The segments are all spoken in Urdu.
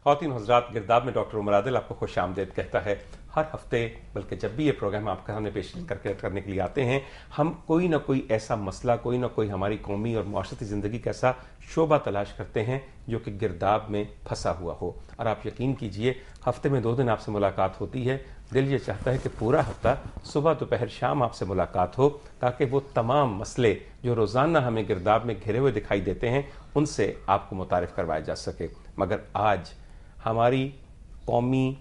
خواتین و حضرات، گرداب میں ڈاکٹر عمر عادل آپ کو خوش آمدید کہتا ہے۔ ہر ہفتے بلکہ جب بھی یہ پروگرام آپ کے سامنے پیش کرنے کے لیے آتے ہیں، ہم کوئی نہ کوئی ایسا مسئلہ، کوئی نہ کوئی ہماری قومی اور معاشرتی زندگی کا ایسا شعبہ تلاش کرتے ہیں جو کہ گرداب میں پھنسا ہوا ہو۔ اور آپ یقین کیجئے، ہفتے میں 2 دن آپ سے ملاقات ہوتی ہے، دل یہ چاہتا ہے کہ پورا ہفتہ صبح دوپہر شام آپ سے ملاقات ہو، تاکہ وہ تمام مسئلے جو روزانہ ہمیں گرداب میں گھرے ہوئے دکھائی دیتے ہیں ان سے آپ کو متعارف کروایا جا سکے۔ مگر آج ہماری قومی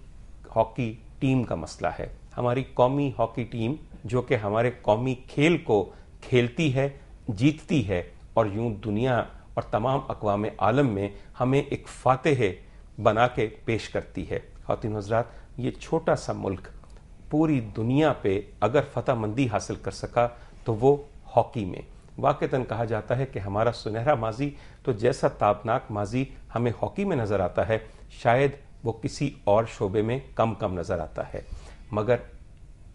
ہاکی ٹیم کا مسئلہ ہے۔ ہماری قومی ہاکی ٹیم جو کہ ہمارے قومی کھیل کو کھیلتی ہے، جیتتی ہے، اور یوں دنیا اور تمام اقوام عالم میں ہمیں ایک فاتح بنا کے پیش کرتی ہے۔ خواتین و حضرات، یہ چھوٹا سا ملک پوری دنیا پہ اگر فتح مندی حاصل کر سکا تو وہ ہاکی میں۔ واقعتاً کہا جاتا ہے کہ ہمارا سنہرا ماضی تو جیسا تابناک ماضی ہمیں ہاکی میں نظر آتا ہے، شاید وہ کسی اور شعبے میں کم نظر آتا ہے، مگر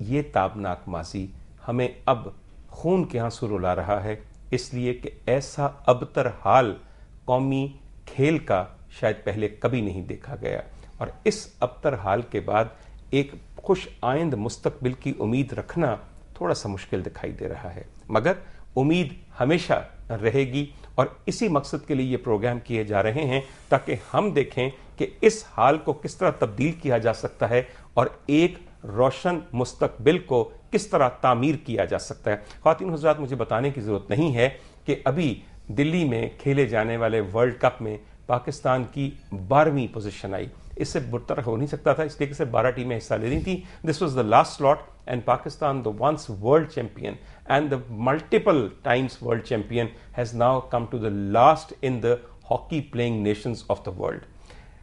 یہ تابناک ماضی ہمیں اب خون کے آنسو رلا رہا ہے، اس لیے کہ ایسا ابتر حال قومی کھیل کا شاید پہلے کبھی نہیں دیکھا گیا، اور اس ابتر حال کے بعد ایک خوش آئند مستقبل کی امید رکھنا تھوڑا سا مشکل دکھائی دے رہا ہے، مگر امید ہمیشہ رہے گی، اور اسی مقصد کے لیے یہ پروگرام کیے جا رہے ہیں تاکہ ہم دیکھیں کہ اس حال کو کس طرح تبدیل کیا جا سکتا ہے اور ایک روشن مستقبل کو کس طرح تعمیر کیا جا سکتا ہے۔ خواتین حضرات، مجھے بتانے کی ضرورت نہیں ہے کہ ابھی دلی میں کھیلے جانے والے ورلڈ کپ میں پاکستان کی 12ویں پوزیشن آئی۔ اس سے برتر ہو نہیں سکتا تھا، اس لیے کہ صرف 12 ٹیمیں حصہ لے رہی تھیں۔ This was the last slot and Pakistan the once world champion and the multiple times world champion has now come to the last in the hockey playing nations of the world۔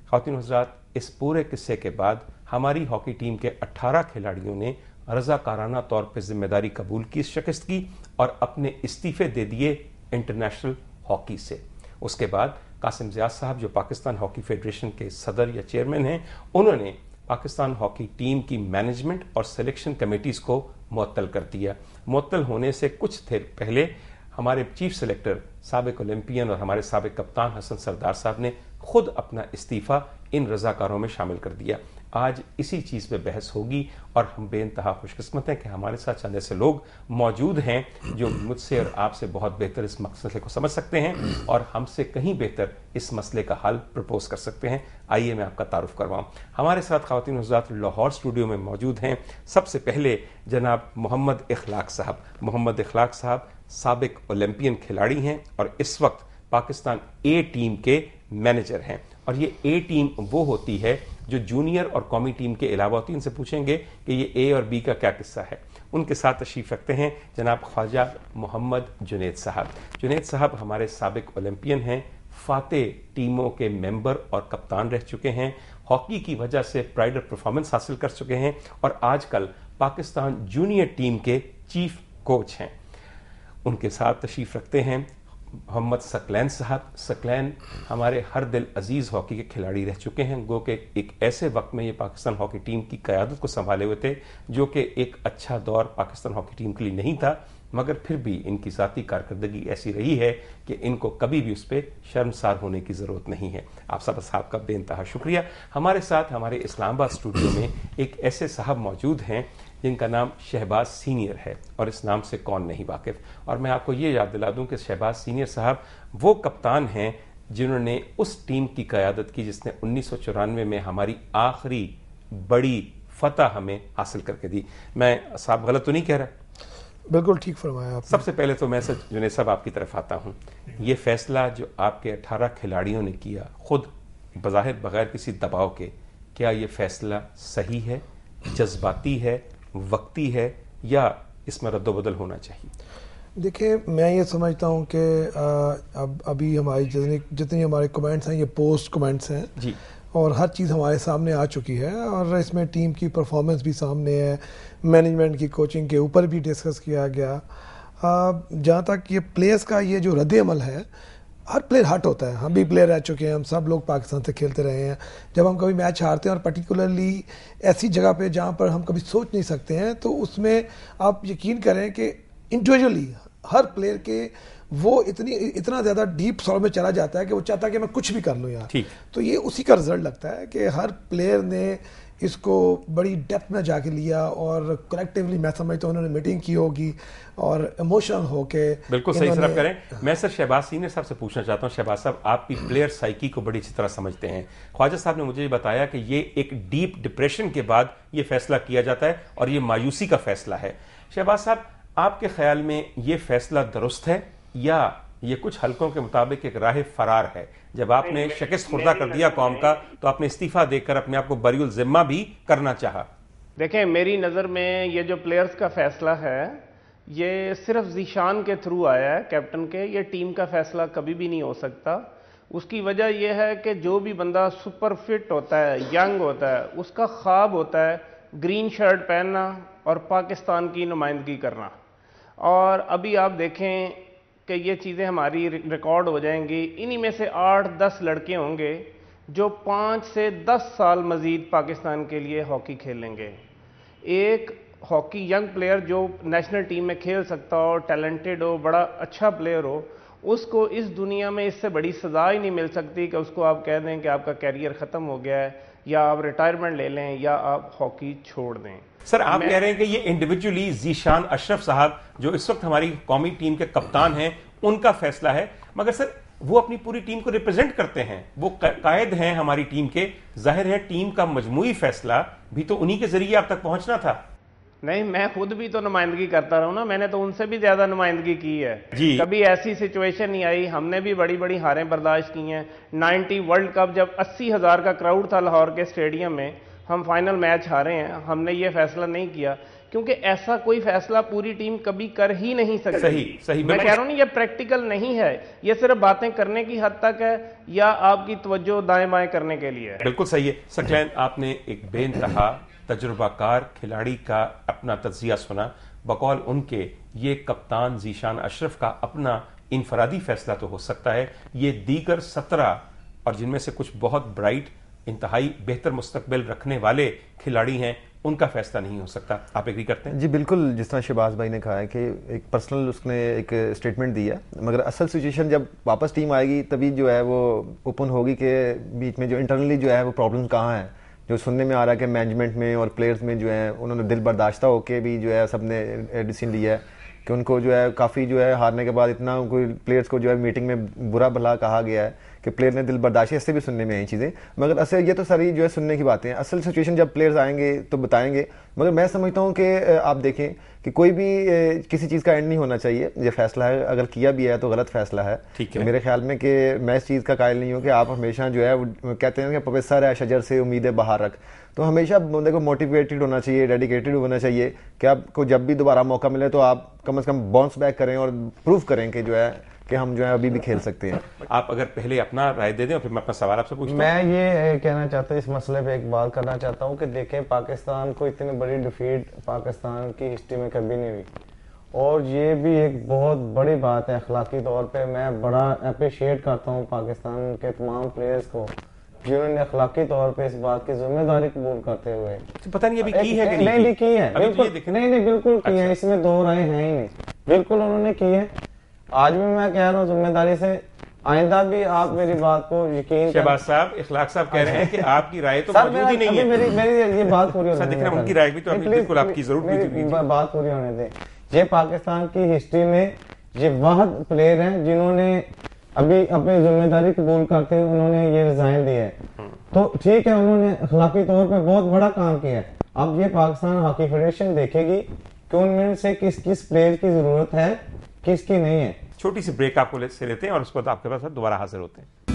خواتین حضرات، اس پورے قصے کے بعد ہماری ہاکی ٹیم کے 18 کھلاڑیوں نے رضاکارانہ طور پہ ذمہ داری قبول کی، شکست کی، اور اپنے استعفے دے دیے انٹرنیشنل ہاکی سے۔ اس کے بعد قاسم زیاد صاحب جو پاکستان ہاکی فیڈریشن کے صدر یا چیئرمین ہیں، انہوں نے پاکستان ہاکی ٹیم کی مینجمنٹ اور سلیکشن کمیٹیز کو معطل کر دیا۔ معطل ہونے سے کچھ دیر پہلے ہمارے چیف سلیکٹر، سابق اولمپئن اور ہمارے سابق کپتان حسن سردار صاحب نے خود اپنا استعفیٰ ان رضاکاروں میں شامل کر دیا۔ آج اسی چیز پہ بحث ہوگی، اور ہم بے انتہا خوش قسمت ہیں کہ ہمارے ساتھ چند ایسے لوگ موجود ہیں جو مجھ سے اور آپ سے بہت بہتر اس مسئلے کو سمجھ سکتے ہیں اور ہم سے کہیں بہتر اس مسئلے کا حل پرپوز کر سکتے ہیں۔ آئیے میں آپ کا تعارف کرواؤں۔ ہمارے ساتھ خواتین حضرات لاہور اسٹوڈیو میں موجود ہیں۔ سب سے پہلے جناب محمد اخلاق صاحب۔ محمد اخلاق صاحب سابق اولمپئن کھلاڑی ہیں اور اس وقت پاکستان اے ٹیم کے مینیجر ہیں، اور یہ اے ٹیم وہ ہوتی ہے جو جونیئر اور قومی ٹیم کے علاوہ ہوتی ہے۔ ان سے پوچھیں گے کہ یہ اے اور بی کا کیا قصہ ہے۔ ان کے ساتھ تشریف رکھتے ہیں جناب خواجہ محمد جنید صاحب۔ جنید صاحب ہمارے سابق اولمپئن ہیں، فاتح ٹیموں کے ممبر اور کپتان رہ چکے ہیں، ہاکی کی وجہ سے پرائڈ آف پرفارمنس حاصل کر چکے ہیں، اور آج کل پاکستان جونیئر ٹیم کے چیف کوچ ہیں۔ ان کے ساتھ تشریف رکھتے ہیں محمد ثقلین صاحب۔ ثقلین ہمارے ہر دل عزیز ہاکی کے کھلاڑی رہ چکے ہیں، گو کہ ایک ایسے وقت میں یہ پاکستان ہاکی ٹیم کی قیادت کو سنبھالے ہوئے تھے جو کہ ایک اچھا دور پاکستان ہاکی ٹیم کے لیے نہیں تھا، مگر پھر بھی ان کی ذاتی کارکردگی ایسی رہی ہے کہ ان کو کبھی بھی اس پہ شرمسار ہونے کی ضرورت نہیں ہے۔ آپ سب صاحب کا بے انتہا شکریہ۔ ہمارے ساتھ ہمارے اسلام آباد اسٹوڈیو میں ایک ایسے صاحب موجود ہیں جن کا نام شہباز سینئر ہے، اور اس نام سے کون نہیں واقف۔ اور میں آپ کو یہ یاد دلا دوں کہ شہباز سینئر صاحب وہ کپتان ہیں جنہوں نے اس ٹیم کی قیادت کی جس نے 1994 میں ہماری آخری بڑی فتح ہمیں حاصل کر کے دی۔ میں صاحب غلط تو نہیں کہہ رہا؟ بالکل ٹھیک فرمایا آپ۔ سب سے پہلے تو میں جنید صاحب آپ کی طرف آتا ہوں۔ یہ فیصلہ جو آپ کے 18 کھلاڑیوں نے کیا خود بظاہر بغیر کسی دباؤ کے، کیا یہ فیصلہ صحیح ہے، جذباتی ہے، وقتی ہے، یا اس میں رد و بدل ہونا چاہیے؟ دیکھیں، میں یہ سمجھتا ہوں کہ ابھی ہماری جتنی ہمارے کمنٹس ہیں یہ پوسٹ کمنٹس ہیں جی، اور ہر چیز ہمارے سامنے آ چکی ہے، اور اس میں ٹیم کی پرفارمنس بھی سامنے ہے، مینجمنٹ کی کوچنگ کے اوپر بھی ڈسکس کیا گیا۔ جہاں تک یہ پلیئرس کا یہ جو رد عمل ہے، ہر پلیئر ہٹ ہوتا ہے، ہم بھی پلیئر رہ چکے ہیں، ہم سب لوگ پاکستان سے کھیلتے رہے ہیں۔ جب ہم کبھی میچ ہارتے ہیں اور پرٹیکولرلی ایسی جگہ پہ جہاں پر ہم کبھی سوچ نہیں سکتے ہیں، تو اس میں آپ یقین کریں کہ انڈیویجولی ہر پلیئر کے وہ اتنا زیادہ ڈیپ سال میں چلا جاتا ہے کہ وہ چاہتا ہے کہ میں کچھ بھی کر لوں یار. تو یہ اسی کا رزلٹ لگتا ہے کہ ہر پلیئر نے اس کو بڑی ڈیپتھ میں جا کے لیا اور کلیکٹیولی میں سمجھتا ہوں انہوں نے میٹنگ کی ہوگی اور ایموشنل ہو کے. بالکل صحیح سر آپ کہہ رہے ہیں. میں سر شہباز سینئر صاحب سے پوچھنا چاہتا ہوں. شہباز صاحب آپ کی پلیئر سائیکی کو بڑی اچھی طرح سمجھتے ہیں. خواجہ صاحب نے مجھے یہ بتایا کہ یہ ایک ڈیپ ڈپریشن کے بعد یہ فیصلہ کیا جاتا ہے اور یہ مایوسی کا فیصلہ ہے. شہباز صاحب آپ کے خیال میں یہ فیصلہ درست ہے یا یہ کچھ حلقوں کے مطابق ایک راہ فرار ہے؟ جب آپ نے شکست خوردہ کر دیا قوم کا تو آپ نے استعفیٰ دے کر اپنے آپ کو بری الذمہ بھی کرنا چاہا. دیکھیں میری نظر میں یہ جو پلیئرز کا فیصلہ ہے یہ صرف ذیشان کے تھرو آیا ہے کیپٹن کے. یہ ٹیم کا فیصلہ کبھی بھی نہیں ہو سکتا. اس کی وجہ یہ ہے کہ جو بھی بندہ سپر فٹ ہوتا ہے، ینگ ہوتا ہے، اس کا خواب ہوتا ہے گرین شرٹ پہننا اور پاکستان کی نمائندگی کرنا. اور ابھی آپ دیکھیں کہ یہ چیزیں ہماری ریکارڈ ہو جائیں گی. انہی میں سے 8-10 لڑکے ہوں گے جو 5 سے 10 سال مزید پاکستان کے لیے ہاکی کھیلیں گے. ایک ہاکی ینگ پلیئر جو نیشنل ٹیم میں کھیل سکتا ہو، ٹیلنٹڈ ہو، بڑا اچھا پلیئر ہو، اس کو اس دنیا میں اس سے بڑی سزا ہی نہیں مل سکتی کہ اس کو آپ کہہ دیں کہ آپ کا کیریئر ختم ہو گیا ہے یا آپ ریٹائرمنٹ لے لیں یا آپ ہاکی چھوڑ دیں. سر آپ کہہ رہے ہیں کہ یہ انڈیویجولی ذیشان اشرف صاحب جو اس وقت ہماری قومی ٹیم کے کپتان ہیں ان کا فیصلہ ہے، مگر سر وہ اپنی پوری ٹیم کو ریپرزینٹ کرتے ہیں، وہ قائد ہیں ہماری ٹیم کے. ظاہر ہے ٹیم کا مجموعی فیصلہ بھی تو انہی کے ذریعے آپ تک پہنچنا تھا. نہیں، میں خود بھی تو نمائندگی کرتا رہا ہوں نا. میں نے تو ان سے بھی زیادہ نمائندگی کی ہے. کبھی ایسی سچویشن نہیں آئی. ہم نے بھی بڑی بڑی ہاریں برداشت کی ہیں. 90 ورلڈ کپ جب 80,000 کا کراؤڈ تھا لاہور کے اسٹیڈیم میں، ہم فائنل میچ ہارے ہیں. ہم نے یہ فیصلہ نہیں کیا کیونکہ ایسا کوئی فیصلہ پوری ٹیم کبھی کر ہی نہیں سکتی. صحیح میں کہہ رہا ہوں یہ پریکٹیکل نہیں ہے. یہ صرف باتیں کرنے کی حد تک ہے یا آپ کی توجہ دائیں بائیں کرنے کے لیے. بالکل صحیح ہے. سکلین آپ نے ایک بے انتہا تجربہ کار کھلاڑی کا اپنا تجزیہ سنا. بقول ان کے یہ کپتان ذیشان اشرف کا اپنا انفرادی فیصلہ تو ہو سکتا ہے، یہ دیگر 17 اور جن میں سے کچھ بہت برائٹ انتہائی بہتر مستقبل رکھنے والے کھلاڑی ہیں ان کا فیصلہ نہیں ہو سکتا. آپ ایگری کرتے ہیں؟ جی بالکل. جس طرح شہباز بھائی نے کہا ہے کہ ایک پرسنل اس نے ایک اسٹیٹمنٹ دی ہے، مگر اصل سچویشن جب واپس ٹیم آئے گی تبھی جو ہے وہ اوپن ہوگی کہ بیچ میں جو انٹرنلی جو ہے وہ پرابلم کہاں ہے. جو سننے میں آ رہا ہے کہ مینجمنٹ میں اور پلیئرز میں جو ہے انہوں نے دل برداشتہ ہو کے بھی جو ہے سب نے ڈیسیژن لیا ہے کہ ان کو جو ہے کافی جو ہے ہارنے کے بعد اتنا کوئی پلیئرز کو جو ہے میٹنگ میں برا بھلا کہا گیا ہے کہ پلیئر نے دل برداشت. اس سے بھی سننے میں آئی چیزیں، مگر اصل یہ تو ساری جو ہے سننے کی باتیں ہیں. اصل سچویشن جب پلیئرز آئیں گے تو بتائیں گے. مگر میں سمجھتا ہوں کہ آپ دیکھیں کہ کوئی بھی کسی چیز کا اینڈ نہیں ہونا چاہیے. یہ فیصلہ ہے، اگر کیا بھی ہے تو غلط فیصلہ ہے. میرے خیال میں کہ میں اس چیز کا قائل نہیں ہوں کہ آپ ہمیشہ جو ہے کہتے ہیں کہ پروفیسر ہے شجر سے امید بہار رکھ. تو ہمیشہ بندے کو موٹیویٹڈ ہونا چاہیے، ڈیڈیکیٹڈ ہونا چاہیے کہ آپ کو جب بھی دوبارہ موقع ملے تو آپ کم از کم باؤنس بیک کریں اور پروف کریں کہ جو ہے کہ ہم جو ہے ابھی بھی کھیل سکتے ہیں. آپ اگر پہلے اپنا رائے دے دیں اور پھر میں اپنا سوال آپ سے پوچھتا ہوں. میں یہ کہنا چاہتا ہوں، اس مسئلے پہ ایک بات کرنا چاہتا ہوں کہ دیکھیں پاکستان کو اتنی بڑی ڈیفیٹ پاکستان کی ہسٹری میں کبھی نہیں ہوئی، اور یہ بھی ایک بہت بڑی بات ہے اخلاقی طور پہ. میں بڑا اپریشیٹ کرتا ہوں پاکستان کے تمام پلیئرز کو جنہوں نے اخلاقی طور پہ اس بات کی ذمہ داری قبول کرتے ہوئے پتہ نہیں ابھی کی ہے کہ نہیں کی ہے. نہیں بالکل کی ہے، اس میں دو رائے ہیں ہی نہیں. بالکل انہوں نے کی ہے. آج بھی میں کہہ رہا ہوں ذمہ داری سے، آئندہ بھی آپ میری بات کو یقین. شہباز صاحب اخلاق صاحب کہہ رہے ہیں کہ آپ کی رائے تو موجود ہی نہیں ہے. میری یہ بات پوری ہونے دیں. ان کی رائے بھی تو بالکل آپ کی ضرور بات پوری ہونے دیں. یہ پاکستان کی ہسٹری میں یہ واحد پلیئر ہیں جنہوں نے ابھی اپنی ذمہ داری قبول کرتے ہوئے انہوں نے یہ ریزائن دیا ہے. تو ٹھیک ہے انہوں نے اخلاقی طور پہ بہت بڑا کام کیا ہے. اب یہ پاکستان ہاکی فیڈریشن دیکھے گی کہ ان میں سے کس کس پلیئر کی ضرورت ہے، کس کی نہیں ہے. چھوٹی سی بریک آپ کو سے لیتے ہیں اور اس کے بعد آپ کے پاس دوبارہ حاضر ہوتے ہیں.